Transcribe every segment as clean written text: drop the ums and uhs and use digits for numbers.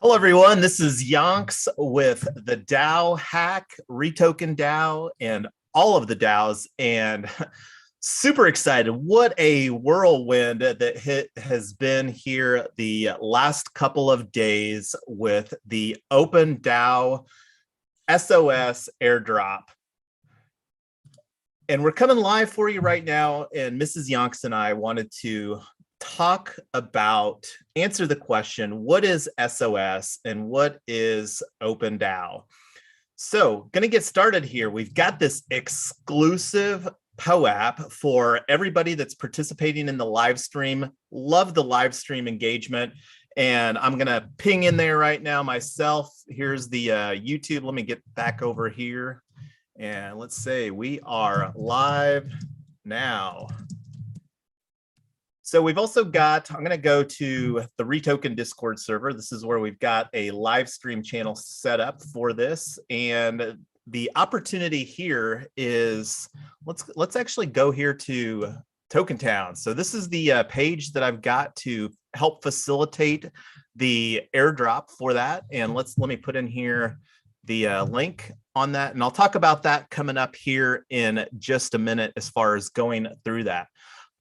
Hello, everyone. This is Yonks with the DAO hack, REtoken DAO, and all of the DAOs. And super excited. What a whirlwind that has been here the last couple of days with the OpenDAO SOS airdrop. And we're coming live for you right now. And Mrs. Yonks and I wanted to answer the question, what is SOS and what is OpenDAO? So going to get started here. We've got this exclusive POAP for everybody that's participating in the live stream. Love the live stream engagement. And I'm going to ping in there right now myself. Here's the YouTube. Let me get back over here. And let's say we are live now. So we've also got, I'm going to go to the REtoken Discord server. This is where we've got a live stream channel set up for this. And the opportunity here is, let's actually go here to Token Town. So this is the page that I've got to help facilitate the airdrop for that. And let me put in here the link on that. And I'll talk about that coming up here in just a minute as far as going through that.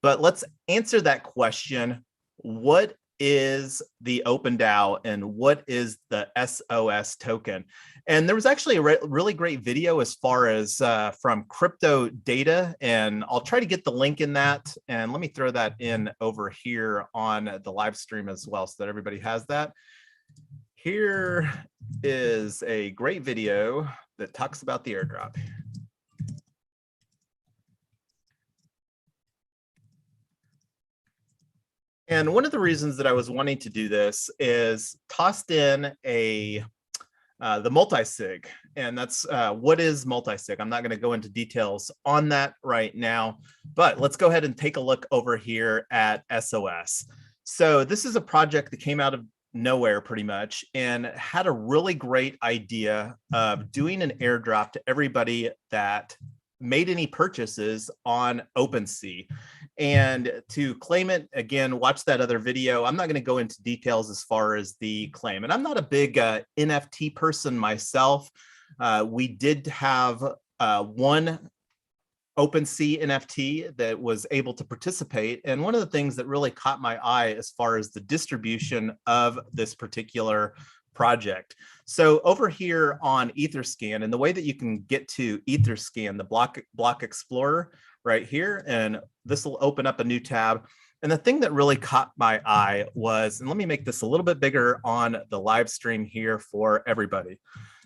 But let's answer that question. What is the OpenDAO and what is the SOS token? And there was actually a really great video as far as from Crypto Data, and I'll try to get the link in that. And let me throw that in over here on the live stream as well so that everybody has that. Here is a great video that talks about the airdrop. And one of the reasons that I was wanting to do this is tossed in the Multi-Sig, and that's what is Multi-Sig. I'm not going to go into details on that right now, but let's go ahead and take a look over here at SOS. So this is a project that came out of nowhere pretty much and had a really great idea of doing an airdrop to everybody that made any purchases on OpenSea. And to claim it, again, watch that other video. I'm not going to go into details as far as the claim. And I'm not a big NFT person myself. We did have one OpenSea NFT that was able to participate. And one of the things that really caught my eye as far as the distribution of this particular project. So over here on Etherscan, and the way that you can get to Etherscan, the block explorer right here, and this will open up a new tab. And the thing that really caught my eye was, and let me make this a little bit bigger on the live stream here for everybody.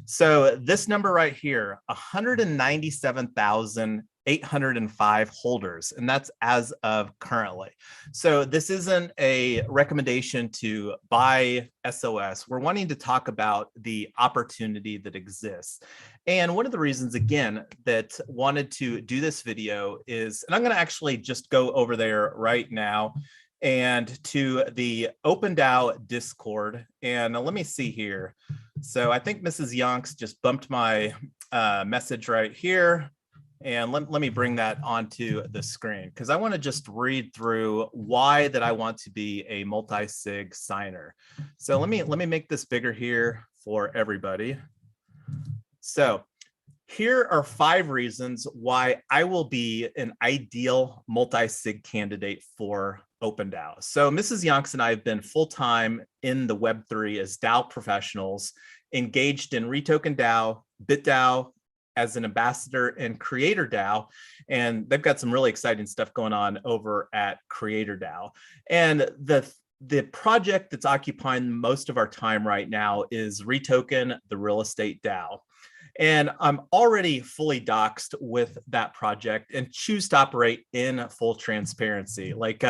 So this number right here, 197,805 holders, and that's as of currently. So this isn't a recommendation to buy SOS. We're wanting to talk about the opportunity that exists. And one of the reasons, again, that wanted to do this video is, and I'm going to actually just go over there right now and to the OpenDAO Discord. And let me see here. So I think Mrs. Yonks just bumped my message right here. And let me bring that onto the screen because I want to just read through why that I want to be a multi-sig signer. So let me make this bigger here for everybody. So here are 5 reasons why I will be an ideal multi-sig candidate for OpenDAO. So Mrs. Yonks and I have been full-time in the Web3 as DAO professionals, engaged in REtoken DAO, BitDAO, as an ambassador and Creator DAO, and they've got some really exciting stuff going on over at Creator DAO. And the project that's occupying most of our time right now is REtoken, the real estate DAO. And I'm already fully doxed with that project and choose to operate in full transparency. Like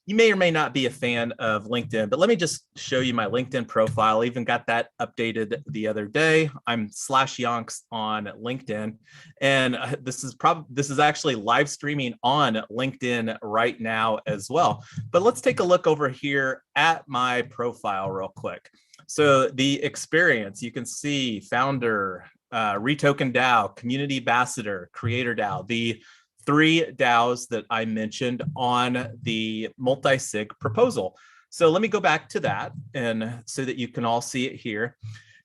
you may or may not be a fan of LinkedIn, but let me just show you my LinkedIn profile. I even got that updated the other day. I'm /Yonks on LinkedIn. And this is actually live streaming on LinkedIn right now as well. But let's take a look over here at my profile real quick. So the experience, you can see founder, REtoken DAO, community ambassador, Creator DAO, the 3 DAOs that I mentioned on the multi-sig proposal. So let me go back to that, and so that you can all see it here.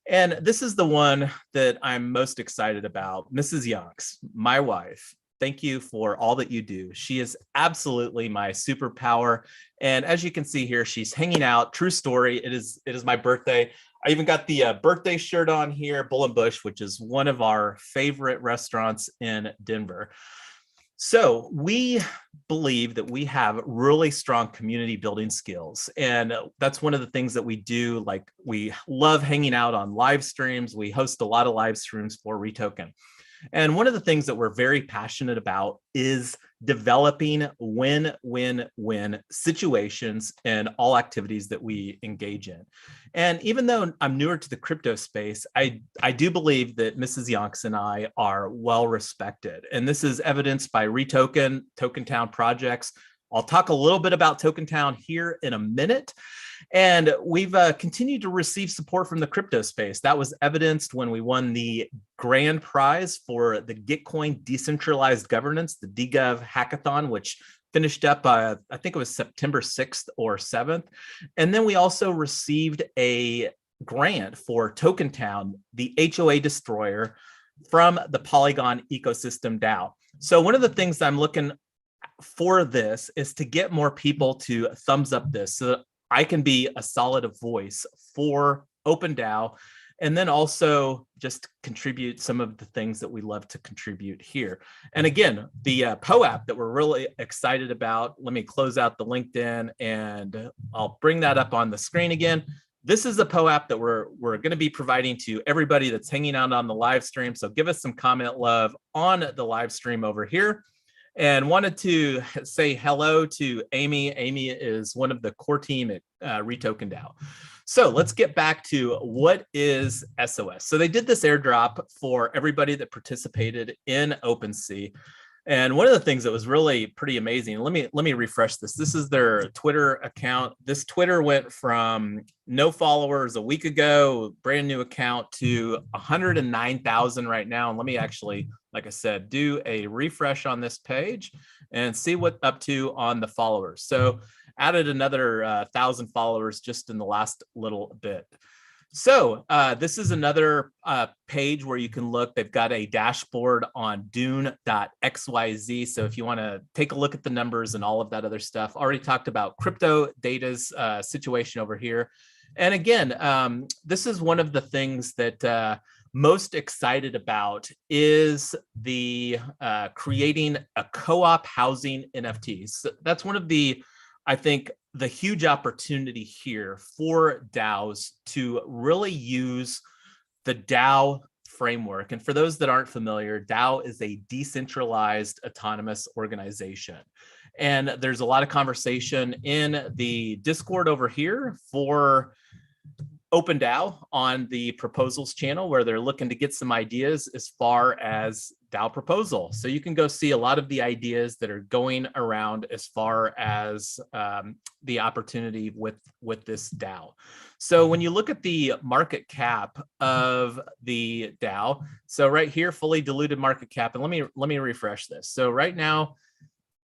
And this is the one that I'm most excited about. Mrs. Yonks, my wife, thank you for all that you do. She is absolutely my superpower. And as you can see here, she's hanging out. True story. It is my birthday. I even got the birthday shirt on here, Bull and Bush, which is one of our favorite restaurants in Denver. So we believe that we have really strong community building skills. And that's one of the things that we do. Like, we love hanging out on live streams. We host a lot of live streams for REtoken. And one of the things that we're very passionate about is developing win-win-win situations in all activities that we engage in. And even though I'm newer to the crypto space, I do believe that Mrs. Yonks and I are well respected. And this is evidenced by REtoken, Token Town projects. I'll talk a little bit about Token Town here in a minute. And we've continued to receive support from the crypto space. That was evidenced when we won the grand prize for the Gitcoin Decentralized Governance, the DGov hackathon, which finished up, I think it was September 6th or 7th. And then we also received a grant for Token Town, the HOA destroyer, from the Polygon ecosystem DAO. So one of the things I'm looking for this is to get more people to thumbs up this, so that I can be a solid voice for OpenDAO, and then also just contribute some of the things that we love to contribute here. And again, the POAP that we're really excited about, let me close out the LinkedIn and I'll bring that up on the screen again. This is a POAP that we're going to be providing to everybody that's hanging out on the live stream. So give us some comment love on the live stream over here. And wanted to say hello to Amy. Amy is one of the core team at REtoken DAO. So let's get back to what is SOS. So they did this airdrop for everybody that participated in OpenSea. And one of the things that was really pretty amazing, let me refresh this. This is their Twitter account. This Twitter went from no followers a week ago, brand new account, to 109,000 right now. And let me actually, like I said, do a refresh on this page and see what up to on the followers. So added another 1,000 followers just in the last little bit. So this is another page where you can look. They've got a dashboard on dune.xyz. So if you want to take a look at the numbers and all of that other stuff, already talked about crypto data's situation over here. And again, this is one of the things that most excited about is the creating a co-op housing NFTs. So that's one of the, I think, the huge opportunity here for DAOs to really use the DAO framework. And for those that aren't familiar, DAO is a decentralized autonomous organization. And there's a lot of conversation in the Discord over here for OpenDAO on the proposals channel, where they're looking to get some ideas as far as DAO proposal. So you can go see a lot of the ideas that are going around as far as the opportunity with this DAO. So when you look at the market cap of the DAO, so right here, fully diluted market cap, and let me refresh this. So right now,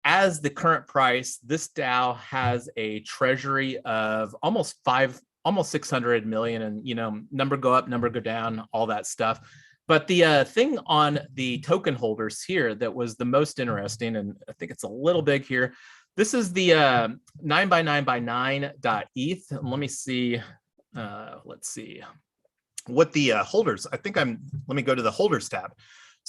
as the current price, this DAO has a treasury of almost 600 million, and number go up, number go down, all that stuff. But the thing on the token holders here that was the most interesting, and I think it's a little big here, this is the 9x9x9.eth. Let me see, let's see what the holders, let me go to the holders tab.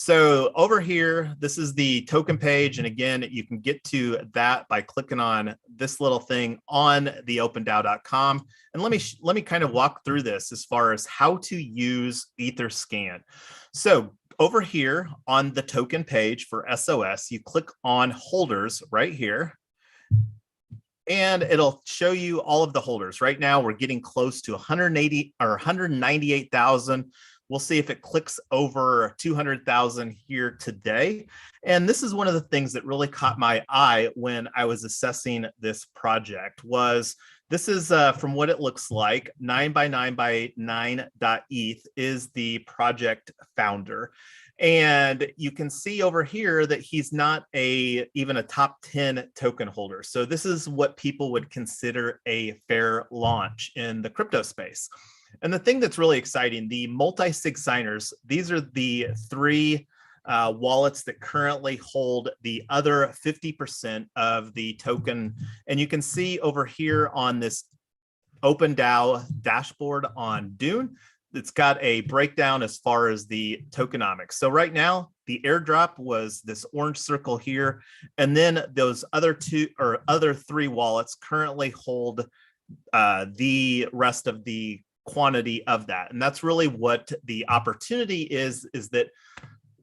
So over here, this is the token page. And again, you can get to that by clicking on this little thing on the OpenDAO.com. And let me kind of walk through this as far as how to use Etherscan. So over here on the token page for SOS, you click on holders right here, and it'll show you all of the holders. Right now, we're getting close to 180 or 198,000. We'll see if it clicks over 200,000 here today. And this is one of the things that really caught my eye when I was assessing this project. This is from what it looks like, 9x9x9.eth is the project founder. And you can see over here that he's not even a top 10 token holder. So this is what people would consider a fair launch in the crypto space. And the thing that's really exciting, the multi-sig signers, these are the three wallets that currently hold the other 50% of the token. And you can see over here on this OpenDAO dashboard on Dune, it's got a breakdown as far as the tokenomics. So right now, the airdrop was this orange circle here, and then those other three wallets currently hold the rest of the quantity of that. And that's really what the opportunity is that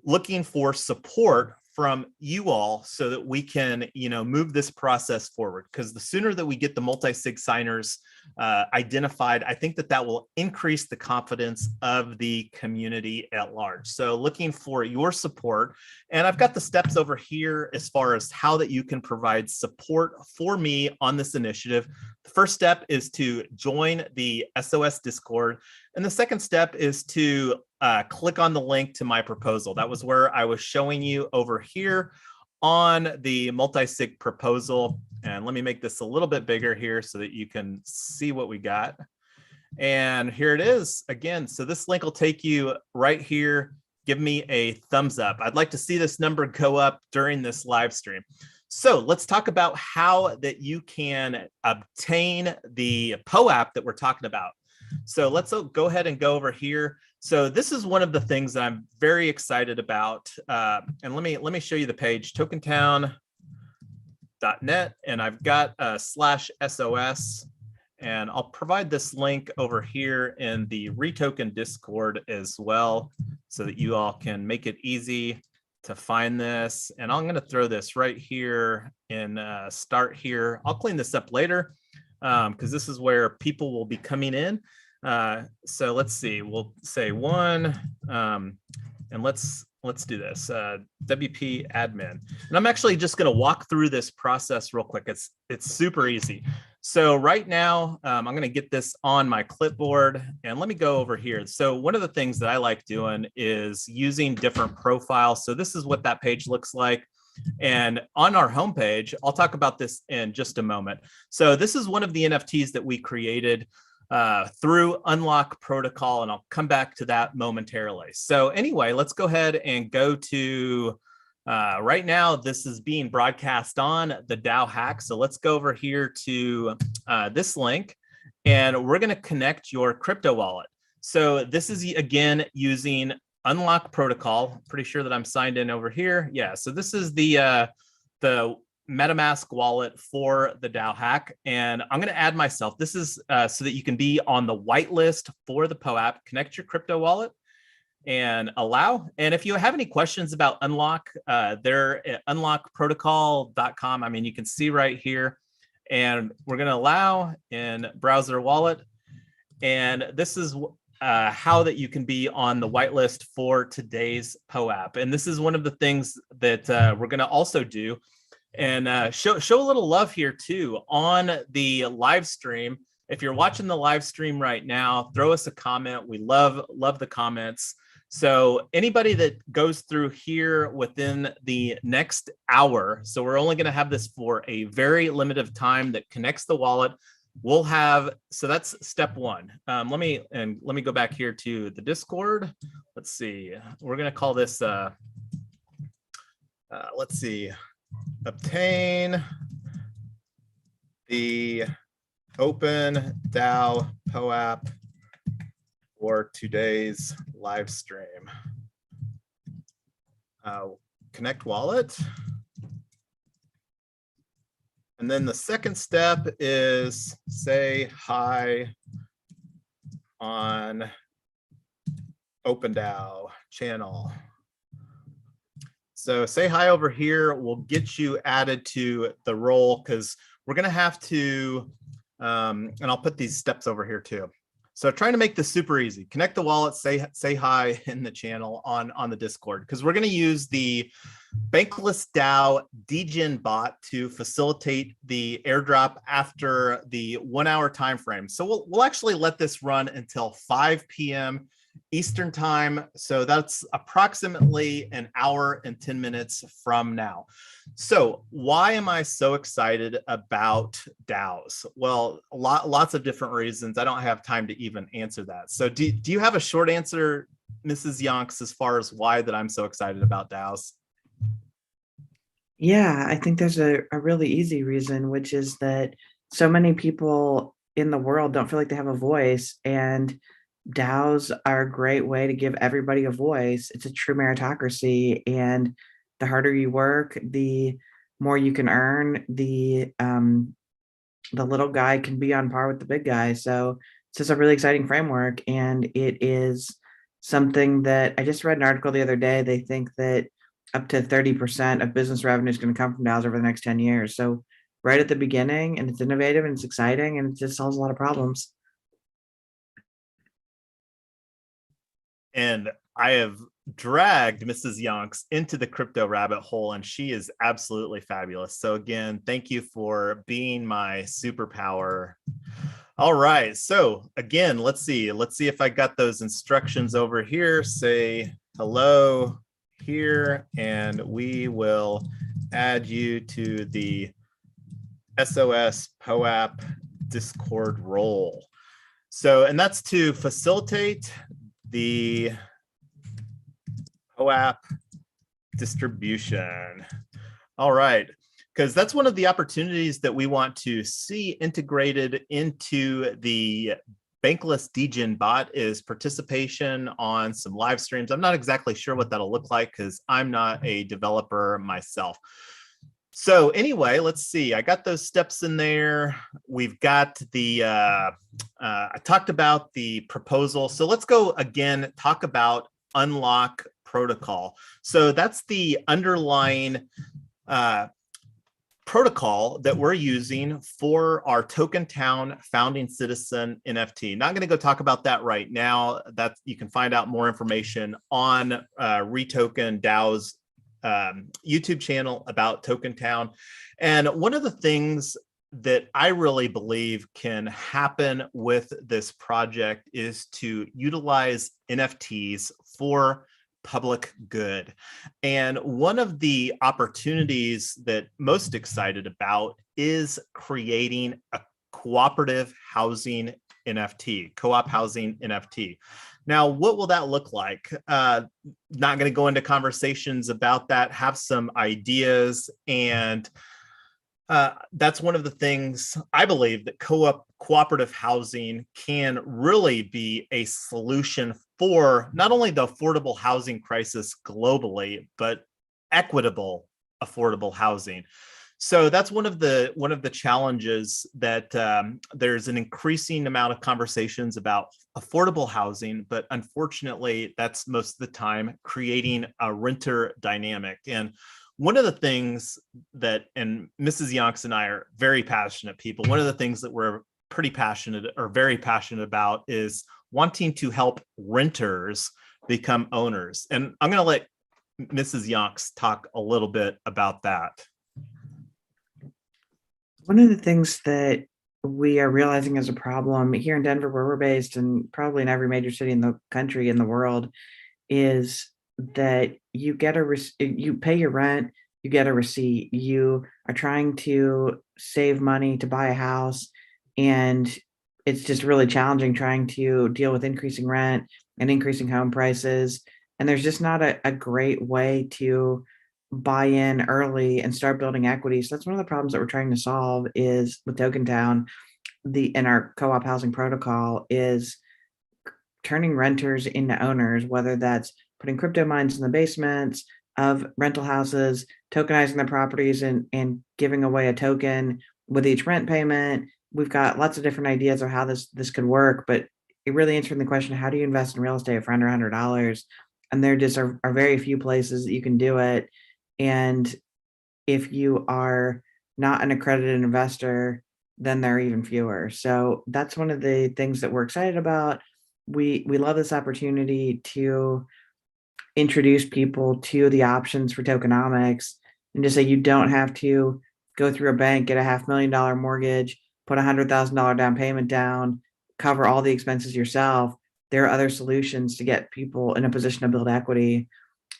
looking for support from you all so that we can, move this process forward. Because the sooner that we get the multi-sig signers identified, I think that will increase the confidence of the community at large. So looking for your support. And I've got the steps over here as far as how that you can provide support for me on this initiative. The first step is to join the SOS Discord. And the second step is to click on the link to my proposal. That was where I was showing you over here on the multi-sig proposal. And let me make this a little bit bigger here so that you can see what we got. And here it is again. So this link will take you right here. Give me a thumbs up. I'd like to see this number go up during this live stream. So let's talk about how that you can obtain the POAP that we're talking about. So let's go ahead and go over here. So this is one of the things that I'm very excited about. And let me show you the page, tokentown.net, and I've got /SOS, and I'll provide this link over here in the REtoken Discord as well, so that you all can make it easy to find this. And I'm going to throw this right here in start here. I'll clean this up later because this is where people will be coming in. So let's see, we'll say one, and let's do this, WP admin. And I'm actually just going to walk through this process real quick. It's super easy. So right now, I'm going to get this on my clipboard, and let me go over here. So one of the things that I like doing is using different profiles. So this is what that page looks like. And on our homepage, I'll talk about this in just a moment. So this is one of the NFTs that we created through Unlock Protocol, and I'll come back to that momentarily. So anyway, let's go ahead and go to, right now, this is being broadcast on the DAO hack. So let's go over here to this link, and we're going to connect your crypto wallet. So this is, again, using Unlock Protocol. Pretty sure that I'm signed in over here. Yeah, so this is the MetaMask wallet for the DAO hack, and I'm going to add myself. This is so that you can be on the whitelist for the POAP. Connect your crypto wallet and allow. And if you have any questions about Unlock, they're at unlockprotocol.com. I mean, you can see right here, and we're going to allow in browser wallet. And this is how that you can be on the whitelist for today's POAP. And this is one of the things that we're going to also do. And show a little love here too on the live stream. If you're watching the live stream right now, throw us a comment. We love the comments. So anybody that goes through here within the next hour, so we're only going to have this for a very limited time, that connects the wallet, we'll have, so that's step one. Let me go back here to the Discord. Let's see. We're going to call this let's see. Obtain the OpenDAO POAP for today's live stream. Connect wallet. And then the second step is say hi on OpenDAO channel. So say hi over here. We'll get you added to the role, because we're going to have to, and I'll put these steps over here too. So trying to make this super easy. Connect the wallet, say hi in the channel on the Discord, because we're going to use the Bankless DAO degen bot to facilitate the airdrop after the 1 hour time frame. So we'll actually let this run until 5 p.m. Eastern time. So that's approximately an hour and 10 minutes from now. So why am I so excited about DAOs? Well, lots of different reasons. I don't have time to even answer that. So do you have a short answer, Mrs. Yonks, as far as why that I'm so excited about DAOs? Yeah, I think there's a really easy reason, which is that so many people in the world don't feel like they have a voice, and DAOs are a great way to give everybody a voice. It's a true meritocracy, and the harder you work, the more you can earn. The little guy can be on par with the big guy. So it's just a really exciting framework, and it is something that I just read an article the other day. They think that up to 30% of business revenue is going to come from DAOs over the next 10 years. So right at the beginning, and it's innovative and it's exciting and it just solves a lot of problems. And I have dragged Mrs. Yonks into the crypto rabbit hole, and she is absolutely fabulous. So again, thank you for being my superpower. All right. So again, let's see if I got those instructions over here. Say hello here, and we will add you to the SOS POAP Discord role. So, and that's to facilitate the POAP distribution. All right, because that's one of the opportunities that we want to see integrated into the Bankless Degen bot is participation on some live streams. I'm not exactly sure what that'll look like because I'm not a developer myself. So anyway, let's see. I got those steps in there. We've got the, I talked about the proposal. So let's go again, talk about unlock protocol. So that's the underlying protocol that we're using for our Token Town Founding Citizen NFT. Not going to go talk about that right now. That you can find out more information on REtoken DAO's YouTube channel about Token Town. And one of the things that I really believe can happen with this project is to utilize NFTs for public good. And one of the opportunities that most excited about is creating a cooperative housing NFT, co-op housing NFT. Now, what will that look like? Not going to go into conversations about that, have some ideas. And that's one of the things I believe that cooperative housing can really be a solution for not only the affordable housing crisis globally, but equitable affordable housing. So that's one of the challenges that there's an increasing amount of conversations about affordable housing, but unfortunately, that's most of the time creating a renter dynamic. And one of the things that, and Mrs. Yonks and I are very passionate people, one of the things that we're pretty passionate or very passionate about is wanting to help renters become owners. And I'm going to let Mrs. Yonks talk a little bit about that. One of the things that we are realizing as a problem here in Denver, where we're based, and probably in every major city in the country, in the world, is that you pay your rent, you get a receipt. You are trying to save money to buy a house, and it's just really challenging trying to deal with increasing rent and increasing home prices. And there's just not a great way to buy in early and start building equity. So that's one of the problems that we're trying to solve is with Token Town, in our co-op housing protocol is turning renters into owners, whether that's putting crypto mines in the basements of rental houses, tokenizing the properties and giving away a token with each rent payment. We've got lots of different ideas of how this could work, but it really answering the question, how do you invest in real estate for under $100? And there just are very few places that you can do it. And if you are not an accredited investor, then there are even fewer. So that's one of the things that we're excited about. We love this opportunity to introduce people to the options for tokenomics and just say you don't have to go through a bank, get a $500,000 mortgage, put $100,000 down payment down, cover all the expenses yourself. there are other solutions to get people in a position to build equity.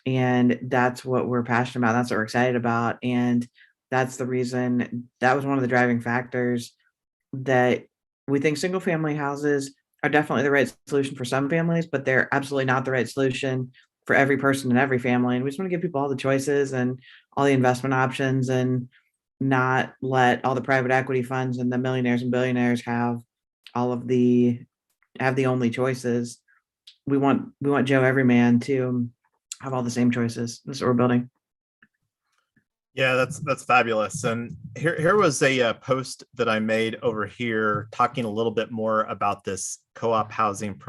And that's what we're passionate about. That's what we're excited about. And that's the reason, that was one of the driving factors, that we think single family houses are definitely the right solution for some families, but they're absolutely not the right solution for every person in every family. And we just want to give people all the choices and all the investment options, and not let all the private equity funds and the millionaires and billionaires have the only choices. We want Joe Everyman to have all the same choices. That's what we're building. Yeah, that's fabulous. And here was a post that I made over here talking a little bit more about this co-op housing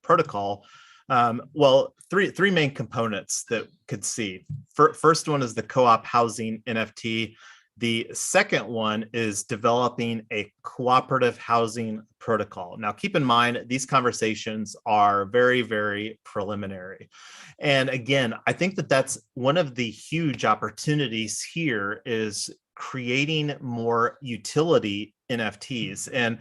protocol. Well, three main components that could see. First one is the co-op housing NFT. The second one is developing a cooperative housing protocol. Now, keep in mind, these conversations are very, very preliminary. And again, I think that that's one of the huge opportunities here, is creating more utility NFTs. And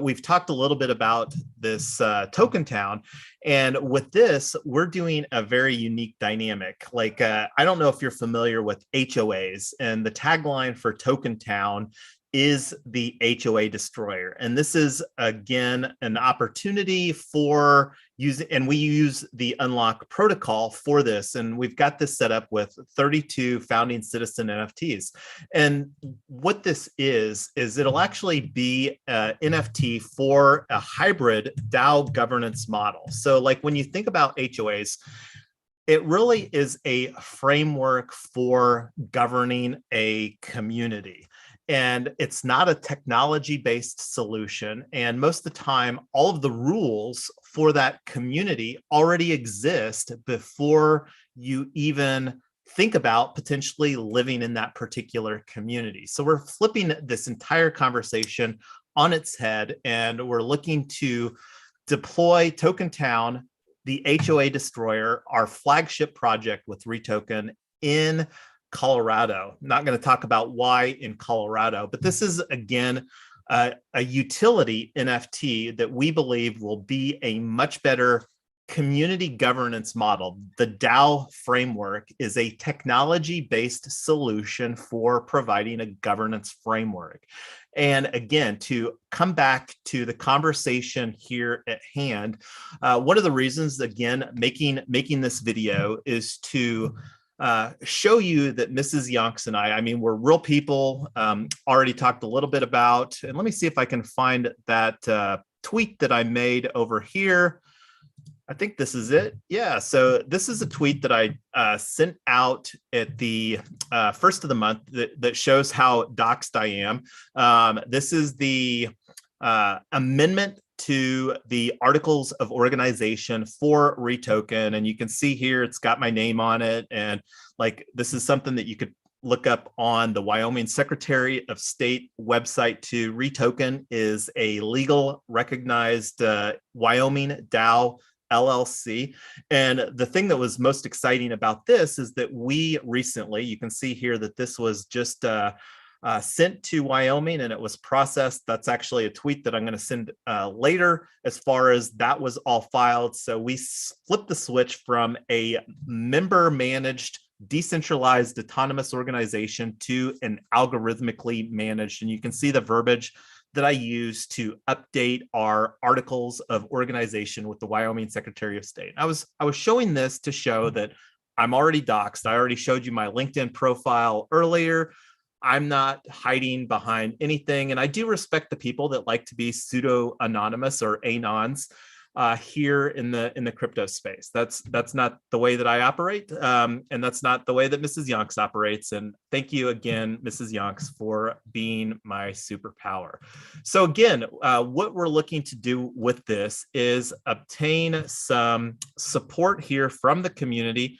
we've talked a little bit about this Token Town, and with this, we're doing a very unique dynamic. Like, I don't know if you're familiar with HOAs, and the tagline for Token Town is the HOA destroyer. And this is, again, an opportunity for using, and we use the unlock protocol for this. And we've got this set up with 32 founding citizen NFTs. And what this is it'll actually be an NFT for a hybrid DAO governance model. So like when you think about HOAs, it really is a framework for governing a community. And it's not a technology-based solution. And most of the time, all of the rules for that community already exist before you even think about potentially living in that particular community. So we're flipping this entire conversation on its head, and we're looking to deploy Token Town, the HOA destroyer, our flagship project with REtoken, in Colorado. I'm not going to talk about why in Colorado, but this is, again, a utility NFT that we believe will be a much better community governance model. The DAO framework is a technology-based solution for providing a governance framework. And again, to come back to the conversation here at hand, one of the reasons, again, making this video is to show you that Mrs. Yonks and I mean, we're real people. Already talked a little bit about, and let me see if I can find that tweet that I made over here. I think this is it. Yeah, so this is a tweet that I sent out at the first of the month that shows how doxed I am. This is the amendment to the articles of organization for REtoken, and you can see here it's got my name on it, and like this is something that you could look up on the Wyoming Secretary of State website too. REtoken is a legal recognized Wyoming DAO LLC. And the thing that was most exciting about this is that we recently, you can see here that this was just sent to Wyoming and it was processed. That's actually a tweet that I'm going to send later, as far as that was all filed. So we flipped the switch from a member managed decentralized autonomous organization to an algorithmically managed. And you can see the verbiage that I use to update our articles of organization with the Wyoming Secretary of State. I was showing this to show that I'm already doxed. I already showed you my LinkedIn profile earlier. I'm not hiding behind anything. And I do respect the people that like to be pseudo anonymous or anons here in the crypto space. That's not the way that I operate. And that's not the way that Mrs. Yonks operates. And thank you again, Mrs. Yonks, for being my superpower. So again, what we're looking to do with this is obtain some support here from the community.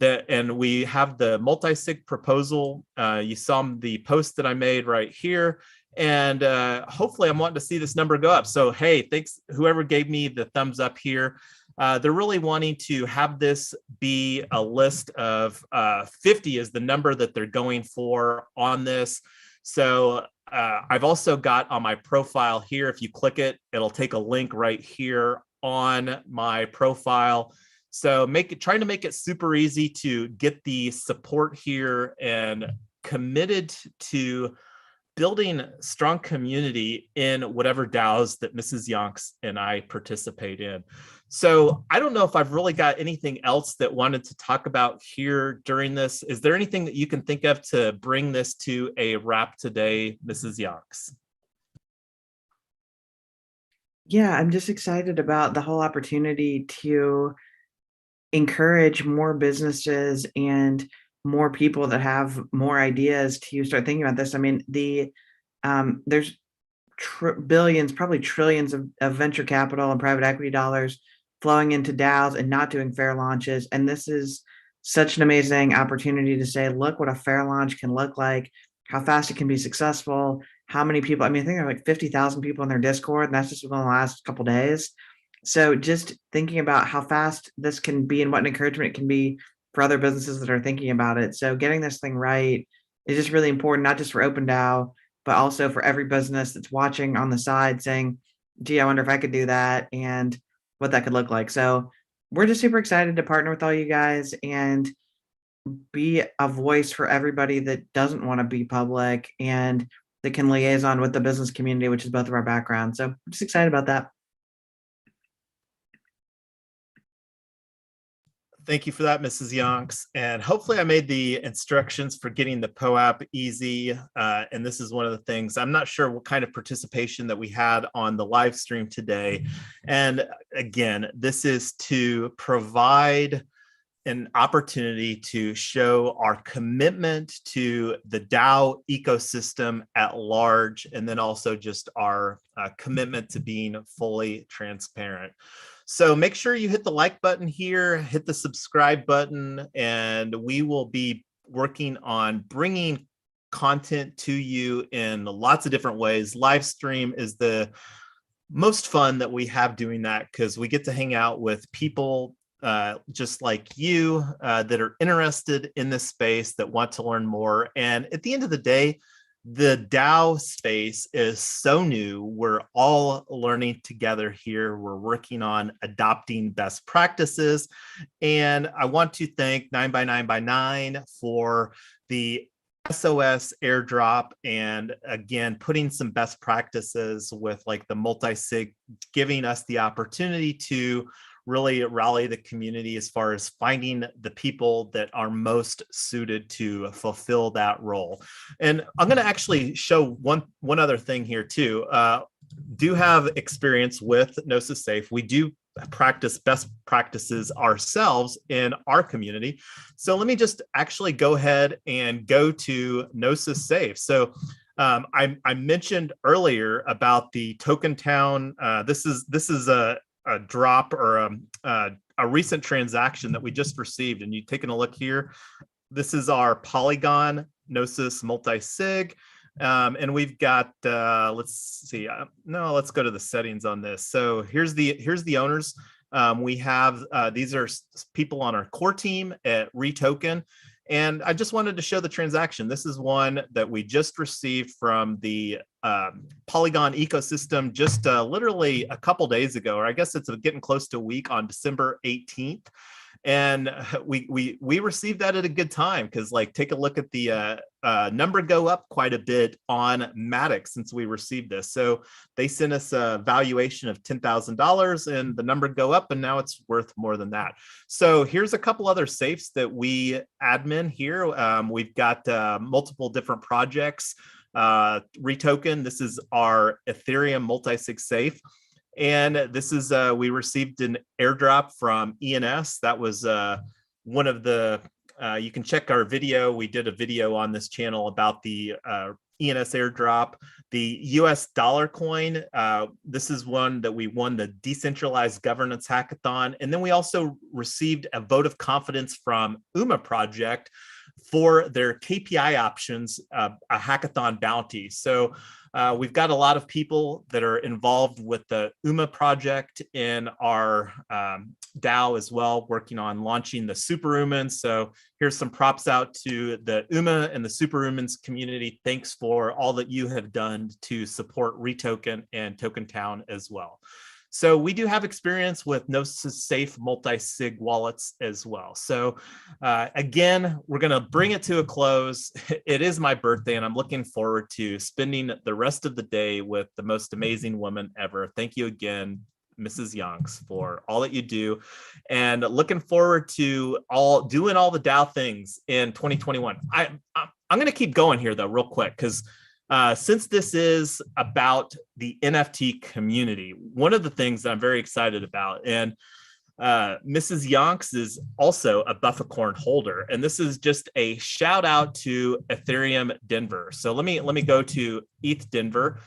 And we have the Multi-Sig proposal. You saw the post that I made right here. And hopefully I'm wanting to see this number go up. So, hey, thanks whoever gave me the thumbs up here. They're really wanting to have this be a list of 50 is the number that they're going for on this. So I've also got on my profile here, if you click it, it'll take a link right here on my profile. So trying to make it super easy to get the support here, and committed to building strong community in whatever DAOs that Mrs. Yonks and I participate in. So I don't know if I've really got anything else that wanted to talk about here during this. Is there anything that you can think of to bring this to a wrap today, Mrs. Yonks? Yeah, I'm just excited about the whole opportunity to encourage more businesses and more people that have more ideas to start thinking about this. I mean, there's billions, probably trillions of venture capital and private equity dollars flowing into DAOs and not doing fair launches. And this is such an amazing opportunity to say, look what a fair launch can look like, how fast it can be successful, how many people. I mean, I think there are like 50,000 people in their Discord, and that's just within the last couple of days. So just thinking about how fast this can be and what an encouragement it can be for other businesses that are thinking about it. So getting this thing right is just really important, not just for OpenDAO, but also for every business that's watching on the side saying, gee, I wonder if I could do that and what that could look like. So we're just super excited to partner with all you guys and be a voice for everybody that doesn't want to be public and that can liaison with the business community, which is both of our backgrounds. So I'm just excited about that. Thank you for that, Mrs. Yonks. And hopefully I made the instructions for getting the POAP easy. And this is one of the things, I'm not sure what kind of participation that we had on the live stream today. And again, this is to provide an opportunity to show our commitment to the DAO ecosystem at large, and then also just our commitment to being fully transparent. So make sure you hit the like button here, hit the subscribe button, and we will be working on bringing content to you in lots of different ways. Live stream is the most fun that we have doing that, because we get to hang out with people just like you that are interested in this space, that want to learn more. And at the end of the day, the DAO space is so new. We're all learning together here. We're working on adopting best practices. And I want to thank 9x9x9 for the SOS airdrop, and again, putting some best practices with like the Multi-Sig, giving us the opportunity to really rally the community as far as finding the people that are most suited to fulfill that role. And I'm going to actually show one other thing here too. Do have experience with Gnosis Safe. We do practice best practices ourselves in our community. So let me just actually go ahead and go to Gnosis Safe. So I mentioned earlier about the Token Town. This is a drop or a recent transaction that we just received, and you've taken a look here. This is our Polygon Gnosis Multi-Sig, and we've got let's see, no, let's go to the settings on this. So here's the owners. We have these are people on our core team at REtoken. And I just wanted to show the transaction. This is one that we just received from the Polygon ecosystem just literally a couple days ago, or I guess it's getting close to a week, on December 18th. And we received that at a good time, because like, take a look at the number go up quite a bit on Matic since we received this. So they sent us a valuation of $10,000, and the number go up, and now it's worth more than that. So here's a couple other safes that we admin here. We've got multiple different projects. REtoken, this is our Ethereum Multi-Sig safe. And this is, we received an airdrop from ENS. That was one of the, you can check our video. We did a video on this channel about the ENS airdrop. The US dollar coin, this is one that we won the Decentralized Governance Hackathon. And then we also received a vote of confidence from UMA Project for their KPI options, a hackathon bounty. So we've got a lot of people that are involved with the UMA project in our DAO as well, working on launching the superhumans. So here's some props out to the UMA and the superhumans community. Thanks for all that you have done to support REtoken and Token Town as well. So we do have experience with no safe multi-sig wallets as well. So again, we're going to bring it to a close. It is my birthday, and I'm looking forward to spending the rest of the day with the most amazing woman ever. Thank you again, Mrs. Yonks, for all that you do, and looking forward to doing all the DAO things in 2021. I'm going to keep going here though, real quick, because since this is about the NFT community, one of the things that I'm very excited about, and Mrs. Yonks is also a Bufficorn holder, and this is just a shout out to Ethereum Denver. So let me go to ETH Denver.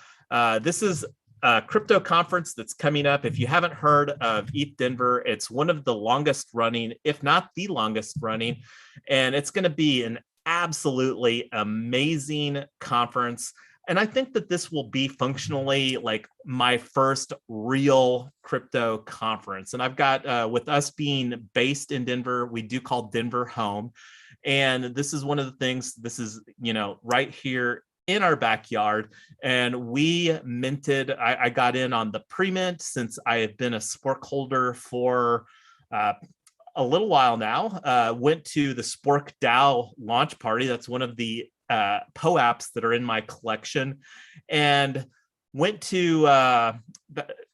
This is a crypto conference that's coming up. If you haven't heard of ETH Denver, it's one of the longest running, if not the longest running, and it's going to be an absolutely amazing conference. And I think that this will be functionally like my first real crypto conference. And I've got, with us being based in Denver, we do call Denver home. And this is one of the things, this is, right here in our backyard. And we minted, I got in on the pre-mint since I have been a Spork holder for a little while now. Went to the Spork DAO launch party. That's one of the POAPs that are in my collection, and went to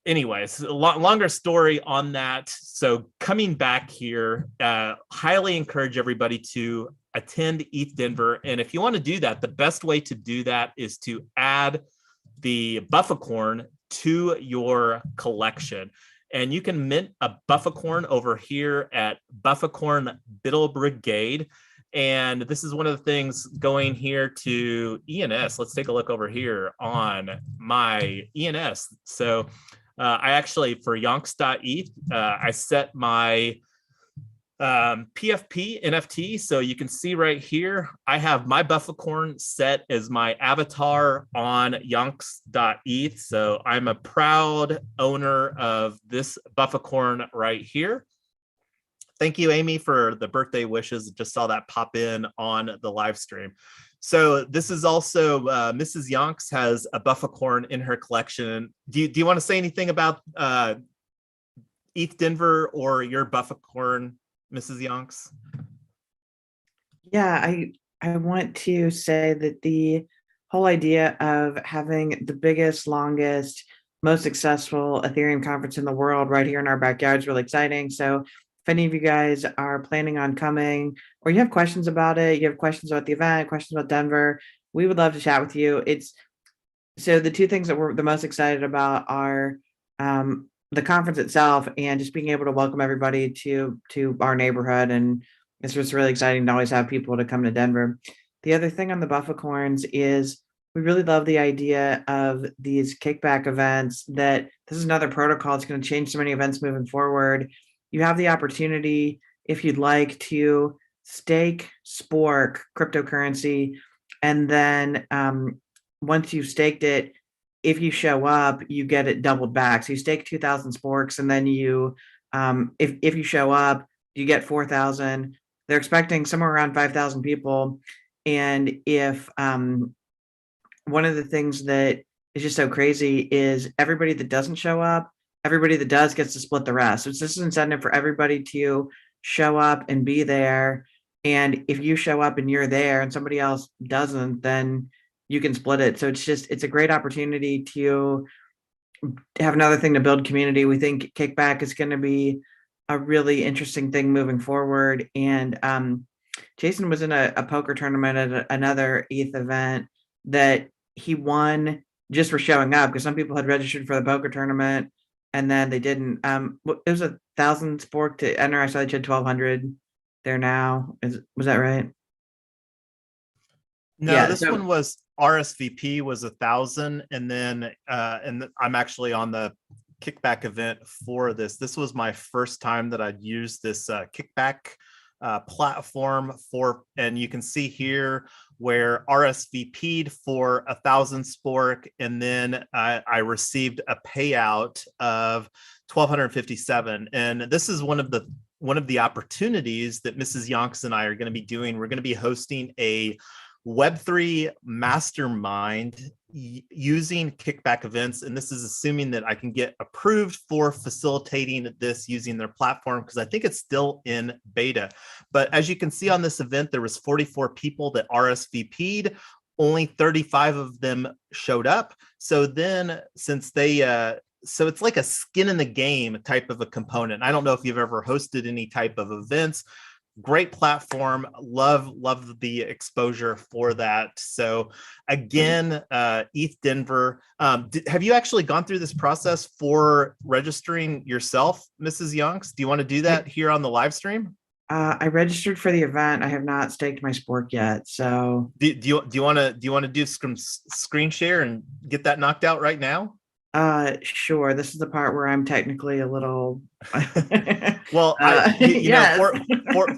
anyways, longer story on that. So coming back here, highly encourage everybody to attend ETH Denver. And if you want to do that, the best way to do that is to add the Bufficorn to your collection. And you can mint a Bufficorn over here at Bufficorn Biddle Brigade. And this is one of the things going here to ENS. Let's take a look over here on my ENS. So I actually, for Yonks.eth, I set my PFP NFT. So you can see right here, I have my Bufficorn set as my avatar on Yonks.eth. So I'm a proud owner of this Bufficorn right here. Thank you, Amy, for the birthday wishes. Just saw that pop in on the live stream. So this is also Mrs. Yonks has a Bufficorn in her collection. Do you want to say anything about ETH Denver or your Bufficorn, Mrs. Yonks? Yeah, I want to say that the whole idea of having the biggest, longest, most successful Ethereum conference in the world right here in our backyard is really exciting. So if any of you guys are planning on coming, or you have questions about it, you have questions about the event, questions about Denver, we would love to chat with you. So the two things that we're the most excited about are the conference itself and just being able to welcome everybody to our neighborhood. And it's just really exciting to always have people to come to Denver. The other thing on the Bufficorns is we really love the idea of these kickback events, that this is another protocol that's going to change so many events moving forward. You have the opportunity, if you'd like, to stake Spork cryptocurrency, and then once you've staked it, if you show up, you get it doubled back. So you stake 2,000 Sporks, and then you, if you show up, you get 4,000. They're expecting somewhere around 5,000 people, and if one of the things that is just so crazy is everybody that doesn't show up, everybody that does gets to split the rest. So it's just an incentive for everybody to show up and be there. And if you show up and you're there and somebody else doesn't, then you can split it. So it's a great opportunity to have another thing to build community. We think kickback is going to be a really interesting thing moving forward. And Jason was in a poker tournament at another ETH event that he won just for showing up, because some people had registered for the poker tournament and then they didn't. It was 1,000 Spork to enter. I saw that you had 1,200 there now. Was that right? No, yeah, this one was RSVP was 1,000, and then I'm actually on the kickback event for this. This was my first time that I'd used this kickback platform for, and you can see here where RSVP'd for 1,000 Spork, and then I received a payout of 1,257. And this is one of the opportunities that Mrs. Yonks and I are going to be doing. We're going to be hosting a Web3 mastermind using kickback events, and this is assuming that I can get approved for facilitating this using their platform, because I think it's still in beta. But as you can see on this event, there was 44 people that RSVP'd. Only 35 of them showed up. So then, since they so it's like a skin in the game type of a component. I don't know if you've ever hosted any type of events. Great platform. Love the exposure for that. So again, ETH Denver, have you actually gone through this process for registering yourself, Mrs. Yonks? Do you want to do that here on the live stream? I registered for the event. I have not staked my spork yet. So do you want to do some screen share and get that knocked out right now? Sure. This is the part where I'm technically a little. Well, yes.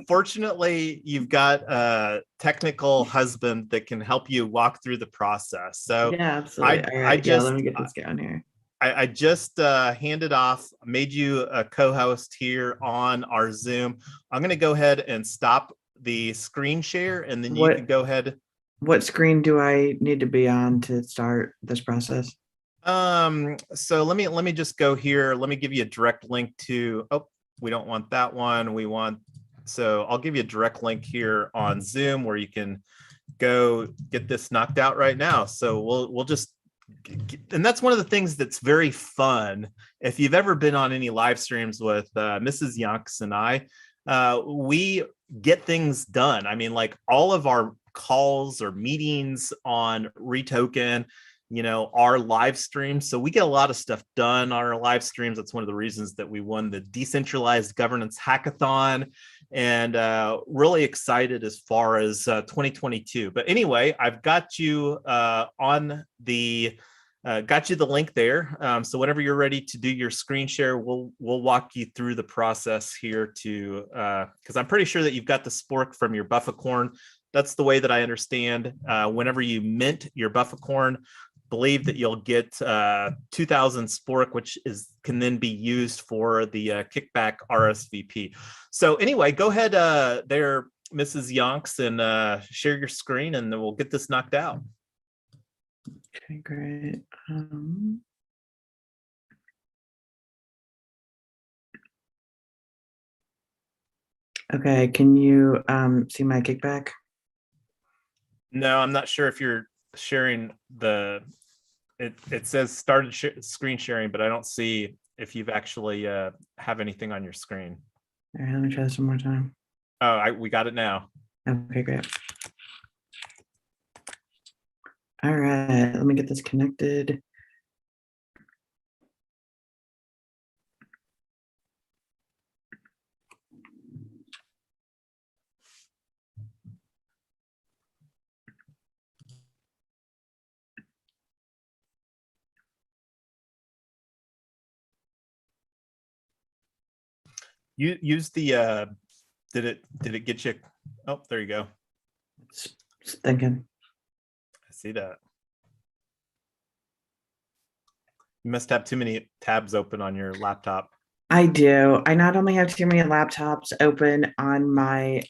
Fortunately, you've got a technical husband that can help you walk through the process. So yeah, absolutely. All right. Let me get this going here. I just handed off, made you a co-host here on our Zoom. I'm going to go ahead and stop the screen share, and then you can go ahead. What screen do I need to be on to start this process? So let me just go here. Let me give you a direct link to, oh, we don't want that one. We want, so I'll give you a direct link here on Zoom where you can go get this knocked out right now. So we'll just, and that's one of the things that's very fun. If you've ever been on any live streams with Mrs. Yonks and I, we get things done. I mean, like all of our calls or meetings on REtoken, our live streams. So we get a lot of stuff done on our live streams. That's one of the reasons that we won the Decentralized Governance Hackathon, and really excited as far as 2022. But anyway, I've got you on the got you the link there. So whenever you're ready to do your screen share, we'll walk you through the process here to, because I'm pretty sure that you've got the spork from your Buffacorn. That's the way that I understand. Whenever you mint your Buffacorn, believe that you'll get 2,000 spork, which can then be used for the kickback RSVP. So anyway, go ahead there, Mrs. Yonks, and share your screen, and then we'll get this knocked out. Okay, great. Okay, can you see my kickback? No, I'm not sure if you're sharing the, it says started screen sharing, but I don't see if you've actually have anything on your screen. All right, let me try this one more time. Oh, we got it now. Okay, great. All right, let me get this connected. You use the did it get you? Oh, there you go. It's thinking. I see that. You must have too many tabs open on your laptop. I do. I not only have too many laptops open on my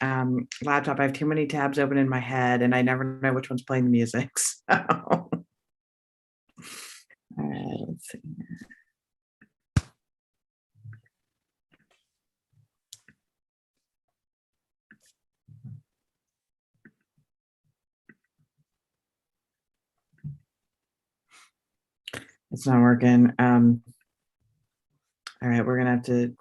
laptop, I have too many tabs open in my head, and I never know which one's playing the music. So. All right, let's see. It's not working. All right, we're gonna have to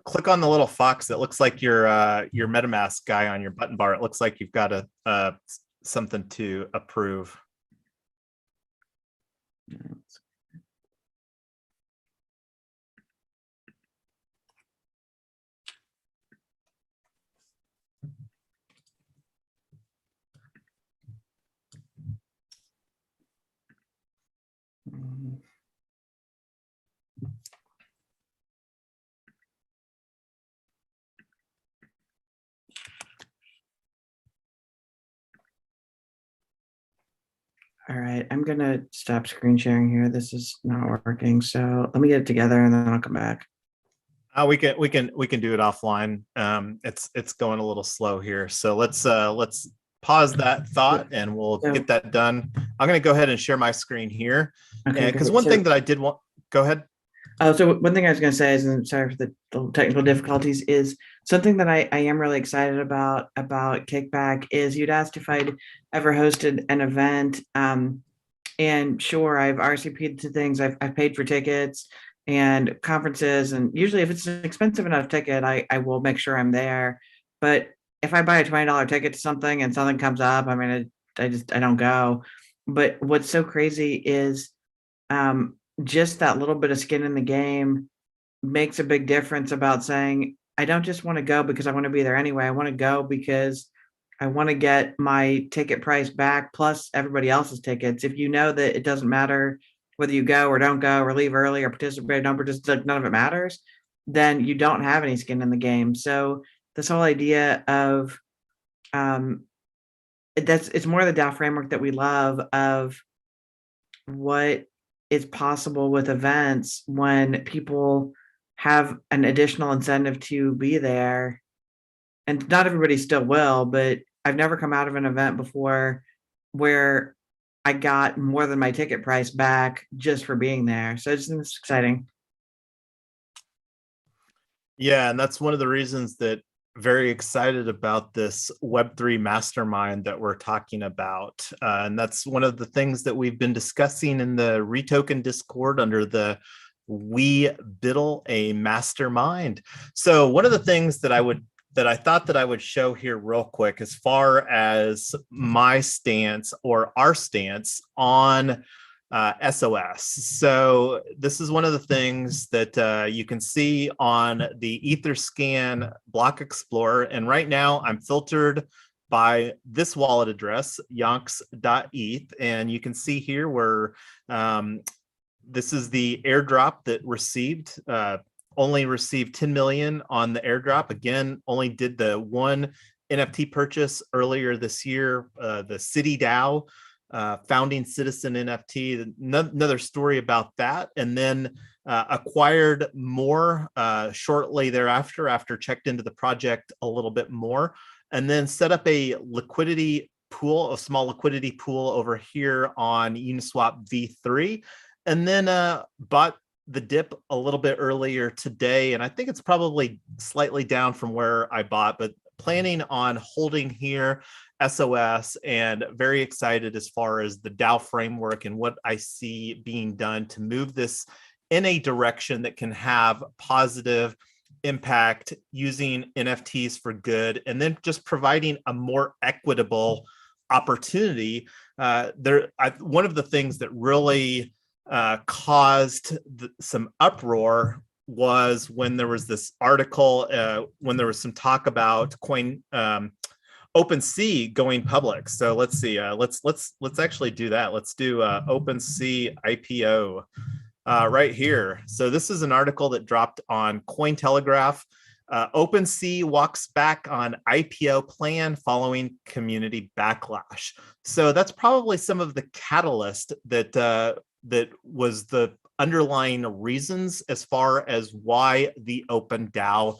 click on the little fox that looks like your MetaMask guy on your button bar. It looks like you've got a something to approve. All right, I'm gonna stop screen sharing here. This is not working. So let me get it together and then I'll come back. We can do it offline. It's going a little slow here. So let's pause that thought and we'll So- get that done. I'm going to go ahead and share my screen here. Okay, Because great. one So- thing that I did want, go ahead. So one thing I was going to say is, and sorry for the technical difficulties, is something that I am really excited about Kickback is you'd asked if I'd ever hosted an event. And sure, I've RSVP'd to things. I've paid for tickets and conferences, and usually if it's an expensive enough ticket, I will make sure I'm there. But if I buy a $20 ticket to something and something comes up, I mean, I don't go. But what's so crazy is just that little bit of skin in the game makes a big difference about saying, I don't just want to go because I want to be there anyway. I want to go because I want to get my ticket price back plus everybody else's tickets. If you know that it doesn't matter whether you go or don't go or leave early or participate or don't participate, none of it matters, then you don't have any skin in the game. So this whole idea of it's more the DAO framework that we love of what is possible with events when people have an additional incentive to be there. And not everybody still will, but I've never come out of an event before where I got more than my ticket price back just for being there. So it's exciting. Yeah, and that's one of the reasons that very excited about this Web3 mastermind that we're talking about. And that's one of the things that we've been discussing in the REtoken Discord under the We Biddle a Mastermind. So one of the things that I thought that I would show here real quick as far as my stance or our stance on SOS. So this is one of the things that you can see on the Etherscan block explorer. And right now I'm filtered by this wallet address, yonks.eth. And you can see here where this is the airdrop that received, only received 10 million on the airdrop. Again, only did the one NFT purchase earlier this year, the City DAO. Founding Citizen NFT, another story about that, and then acquired more shortly thereafter after checked into the project a little bit more, and then set up a liquidity pool, a small liquidity pool over here on Uniswap V3, and then bought the dip a little bit earlier today, and I think it's probably slightly down from where I bought, but planning on holding here SOS, and very excited as far as the DAO framework and what I see being done to move this in a direction that can have positive impact using NFTs for good, and then just providing a more equitable opportunity. One of the things that really caused some uproar was when there was this article, when there was some talk about OpenSea going public. So let's see. Let's actually do that. Let's do OpenSea IPO right here. So this is an article that dropped on Cointelegraph. OpenSea walks back on IPO plan following community backlash. So that's probably some of the catalyst that that was the underlying reasons as far as why the OpenDAO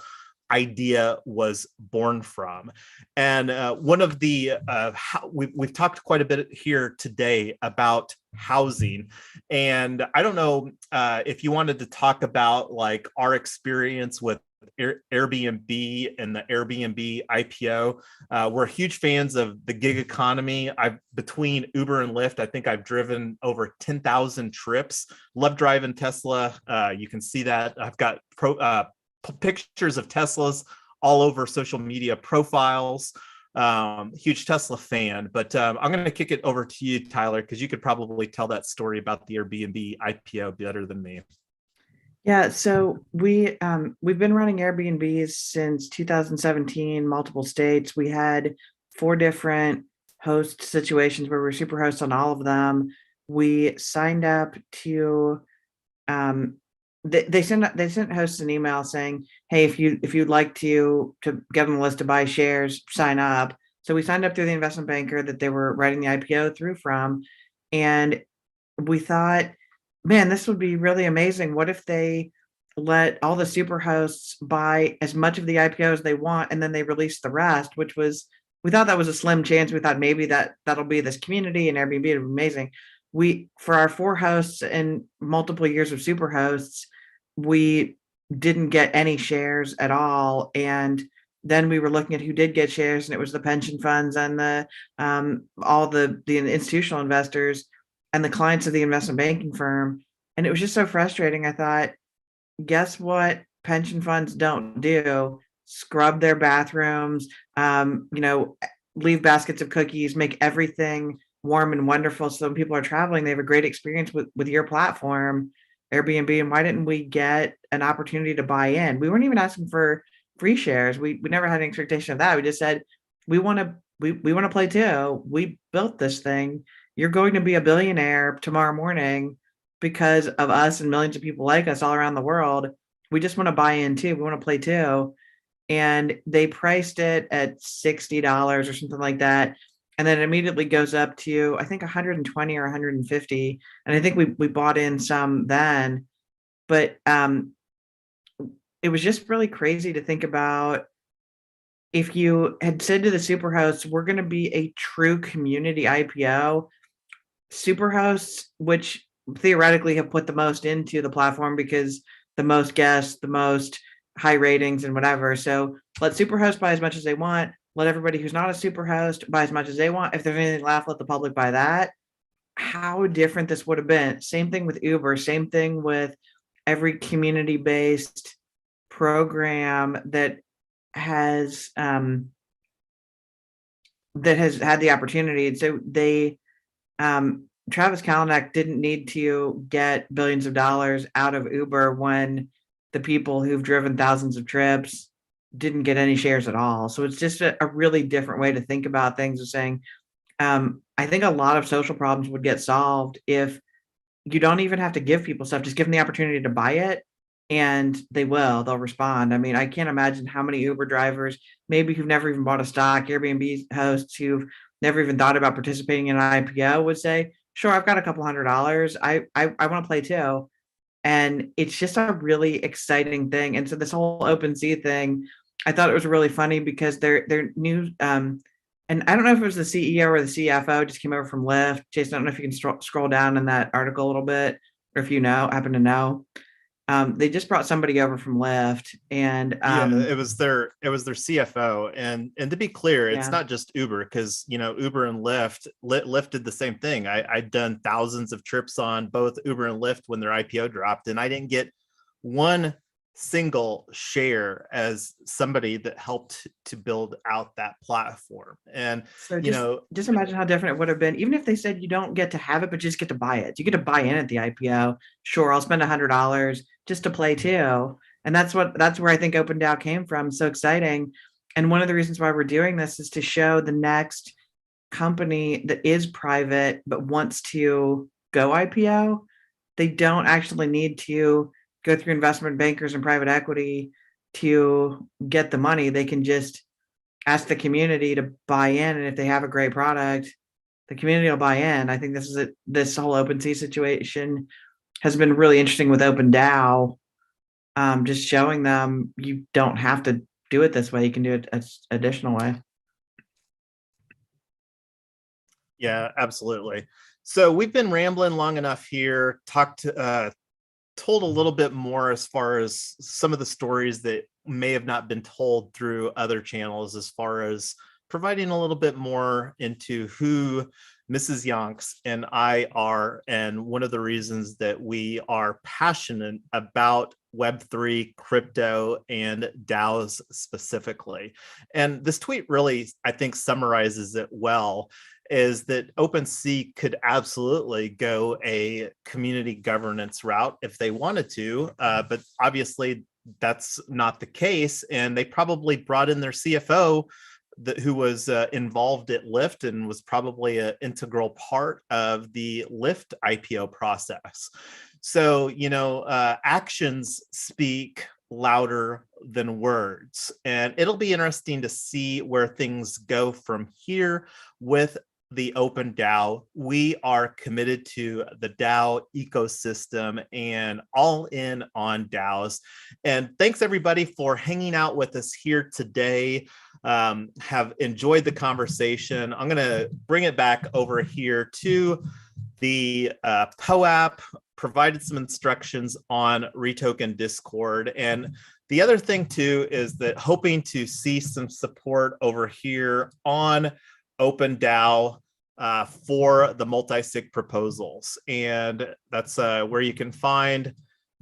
idea was born from. And one of the we've talked quite a bit here today about housing, and I don't know if you wanted to talk about like our experience with Airbnb and the Airbnb IPO. We're huge fans of the gig economy. Between Uber and Lyft, I think I've driven over 10,000 trips. Love driving Tesla. You can see that I've got pictures of Teslas all over social media profiles. Huge Tesla fan, but I'm going to kick it over to you, Tyler, because you could probably tell that story about the Airbnb IPO better than me. Yeah, so we've been running Airbnbs since 2017, multiple states. We had 4 different host situations where we're super hosts on all of them. We signed up to they sent hosts an email saying, hey, if you'd like to get on the list to buy shares, sign up. So we signed up through the investment banker that they were writing the IPO through from, and we thought, man, this would be really amazing. What if they let all the super hosts buy as much of the IPO as they want, and then they release the rest, which was we thought that was a slim chance. We thought maybe that'll be this community and Airbnb, it'd be amazing. We, for our 4 hosts and multiple years of super hosts, we didn't get any shares at all. And then we were looking at who did get shares, and it was the pension funds and the all the institutional investors and the clients of the investment banking firm. And it was just so frustrating. I thought, guess what pension funds don't do? Scrub their bathrooms, leave baskets of cookies, make everything warm and wonderful. So when people are traveling, they have a great experience with your platform, Airbnb. And why didn't we get an opportunity to buy in? We weren't even asking for free shares. We never had an expectation of that. We just said, we want to play too. We built this thing. You're going to be a billionaire tomorrow morning because of us and millions of people like us all around the world. We just want to buy in too. We want to play too. And they priced it at $60 or something like that. And then it immediately goes up to, I think, 120 or 150. And I think we bought in some then. But it was just really crazy to think about, if you had said to the superhosts, we're going to be a true community IPO, superhosts, which theoretically have put the most into the platform because the most guests, the most high ratings and whatever. So let superhosts buy as much as they want. Let everybody who's not a superhost buy as much as they want. If there's anything left, let the public buy that. How different this would have been. Same thing with Uber. Same thing with every community-based program that has had the opportunity. And so they Travis Kalanick didn't need to get billions of dollars out of Uber when the people who've driven thousands of trips didn't get any shares at all. So it's just a really different way to think about things, of saying, I think a lot of social problems would get solved if you don't even have to give people stuff, just give them the opportunity to buy it, and they'll respond. I mean, I can't imagine how many Uber drivers, maybe who've never even bought a stock, Airbnb hosts who've never even thought about participating in an IPO would say, sure, I've got a couple $100. I want to play too. And it's just a really exciting thing. And so this whole OpenSea thing, I thought it was really funny because their new and I don't know if it was the CEO or the CFO, just came over from Lyft. Jason, I don't know if you can scroll down in that article a little bit, or if you happen to know. They just brought somebody over from Lyft, and it was their CFO. And to be clear, it's not just Uber, because Uber and Lyft did the same thing. I'd done thousands of trips on both Uber and Lyft when their IPO dropped, and I didn't get one single share as somebody that helped to build out that platform. And so just imagine how different it would have been, even if they said you don't get to have it, but just get to buy it. You get to buy in at the IPO. Sure, I'll spend $100 just to play too. And that's where I think OpenDAO came from. So exciting. And one of the reasons why we're doing this is to show the next company that is private but wants to go IPO, they don't actually need to go through investment bankers and private equity to get the money. They can just ask the community to buy in, and if they have a great product, the community will buy in. I think this whole OpenSea situation has been really interesting with OpenDAO, just showing them you don't have to do it this way. You can do it an additional way. Yeah, absolutely. So we've been rambling long enough here, told a little bit more as far as some of the stories that may have not been told through other channels, as far as providing a little bit more into who Mrs. Yonks and I are, and one of the reasons that we are passionate about Web3, crypto, and DAOs specifically. And this tweet really, I think, summarizes it well, is that OpenSea could absolutely go a community governance route if they wanted to, but obviously that's not the case. And they probably brought in their CFO, who was involved at Lyft and was probably an integral part of the Lyft IPO process. So, actions speak louder than words. And it'll be interesting to see where things go from here with the OpenDAO. We are committed to the DAO ecosystem and all in on DAOs. And thanks everybody for hanging out with us here today. have enjoyed the conversation. I'm going to bring it back over here to the POAP, provided some instructions on REtoken Discord. And the other thing too is that hoping to see some support over here on OpenDAO for the multi-sig proposals. And that's where you can find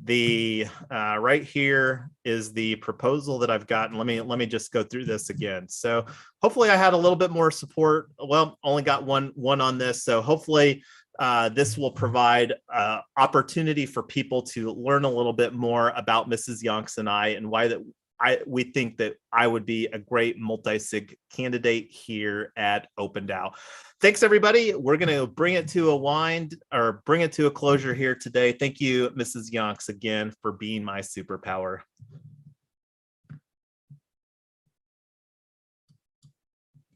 the right here is the proposal that I've gotten. Let me just go through this again. So hopefully I had a little bit more support. Well, only got one on this. So hopefully this will provide opportunity for people to learn a little bit more about Mrs. Yonks and I, and why that we think that I would be a great multi-sig candidate here at OpenDAO. Thanks, everybody. We're going to bring it to a closure here today. Thank you, Mrs. Yonks, again for being my superpower.